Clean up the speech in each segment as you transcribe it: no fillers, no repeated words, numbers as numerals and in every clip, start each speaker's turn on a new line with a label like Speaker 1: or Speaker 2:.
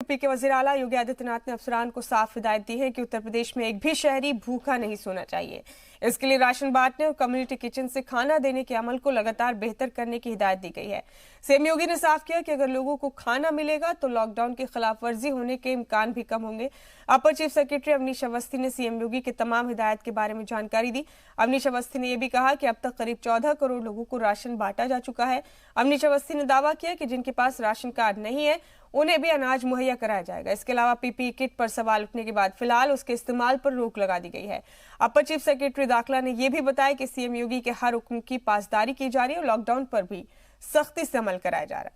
Speaker 1: UP के वजीर आला योगी आदित्यनाथ ने अफसरान को साफ हिदायत दी है कि उत्तर प्रदेश में एक भी शहरी भूखा नहीं सोना चाहिए। इसके लिए राशन बांटने और कम्युनिटी किचन से खाना देने के अमल को लगातार बेहतर करने की हिदायत दी गई है। सीएम योगी ने साफ किया कि अगर लोगों को खाना मिलेगा तो लॉकडाउन की खिलाफ वर्जी होने के इम्कान भी कम होंगे। अपर चीफ सेक्रेटरी अवनीश अवस्थी ने सीएम योगी की तमाम हिदायत के बारे में जानकारी दी। अवनीश अवस्थी ने यह भी कहा कि अब तक करीब 14 करोड़ लोगों को राशन बांटा जा चुका है। अवनीश अवस्थी ने दावा किया कि जिनके पास राशन कार्ड नहीं है उन्हें भी अनाज मुहैया कराया जाएगा। इसके अलावा पीपीई किट पर सवाल उठने के बाद फिलहाल उसके इस्तेमाल पर रोक लगा दी गई है। अपर चीफ सेक्रेटरी दाखिला ने यह भी बताया कि सीएम योगी के हर हुक्म की पासदारी की जा रही है और लॉकडाउन पर भी सख्ती से अमल कराया जा रहा है।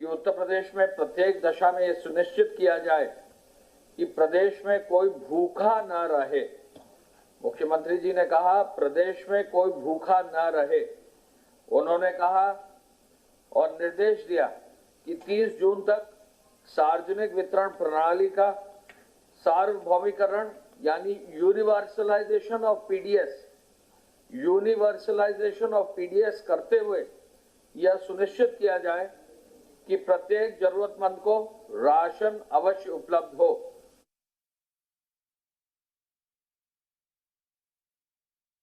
Speaker 2: कि उत्तर प्रदेश में प्रत्येक दशा में यह सुनिश्चित किया जाए कि प्रदेश में कोई भूखा न रहे। मुख्यमंत्री जी ने कहा प्रदेश में कोई भूखा न रहे। उन्होंने कहा और निर्देश दिया कि 30 जून तक सार्वजनिक वितरण प्रणाली का सार्वभौमिकरण यानी यूनिवर्सलाइजेशन ऑफ पीडीएस करते हुए यह सुनिश्चित किया जाए कि प्रत्येक जरूरतमंद को राशन अवश्य उपलब्ध हो।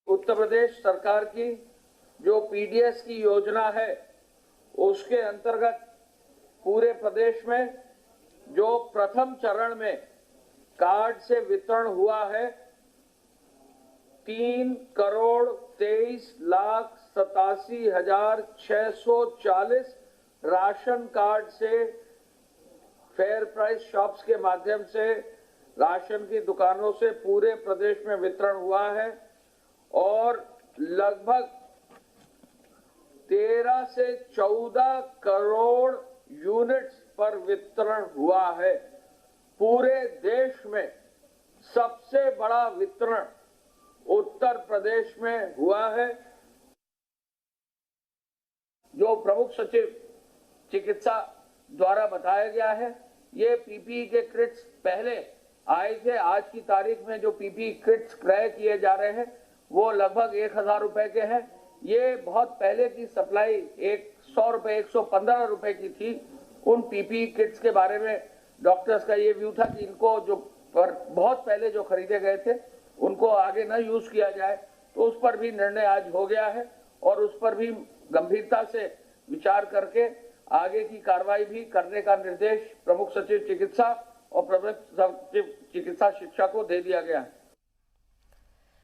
Speaker 2: उत्तर प्रदेश सरकार की जो पीडीएस की योजना है उसके अंतर्गत पूरे प्रदेश में जो प्रथम चरण में कार्ड से वितरण हुआ है 3,23,87,640 राशन कार्ड से फेयर प्राइस शॉप्स के माध्यम से राशन की दुकानों से पूरे प्रदेश में वितरण हुआ है और लगभग 13 से 14 करोड़ यूनिट्स पर वितरण हुआ है। पूरे देश में सबसे बड़ा वितरण उत्तर प्रदेश में हुआ है। जो प्रमुख सचिव चिकित्सा द्वारा बताया गया है, ये पीपीई के किट्स पहले आए थे। आज की तारीख में जो पीपीई किट्स क्रय किए जा रहे हैं वो लगभग 1,000 रुपए के हैं। ये बहुत पहले की सप्लाई 100 रुपए 115 रुपए की थी। उन पीपीई किट्स के बारे में डॉक्टर्स का ये व्यू था कि इनको जो बहुत पहले जो खरीदे गए थे उनको आगे न यूज किया जाए, तो उस पर भी निर्णय आज हो गया है और उस पर भी गंभीरता से विचार करके आगे की कार्रवाई भी करने का निर्देश प्रमुख सचिव चिकित्सा और प्रमुख सचिव चिकित्सा शिक्षा को दे दिया गया है।